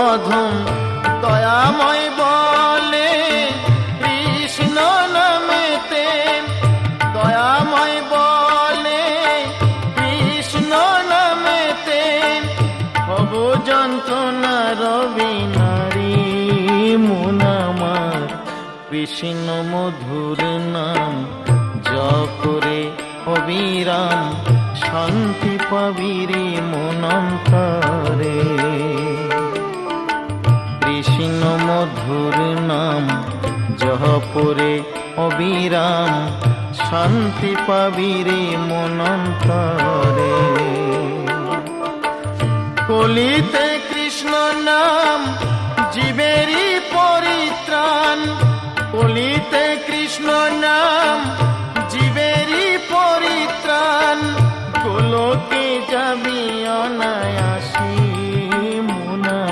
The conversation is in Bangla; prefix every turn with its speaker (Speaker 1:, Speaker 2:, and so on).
Speaker 1: অধম দয়াময় বলে কৃষ্ণ নামেতে, দয়াময় বলে কৃষ্ণ নামেতে, ভব যন্ত্রণার বিনারী মন আমার, কৃষ্ণ মধুর নাম জপরে অবিরাম, শান্তি পাবিরে মন অন্তরে। কৃষ্ণ মধুর নাম জপরে অবিরাম, শান্তি পাবিরে মন অন্তরে। কলিতে কৃষ্ণ নাম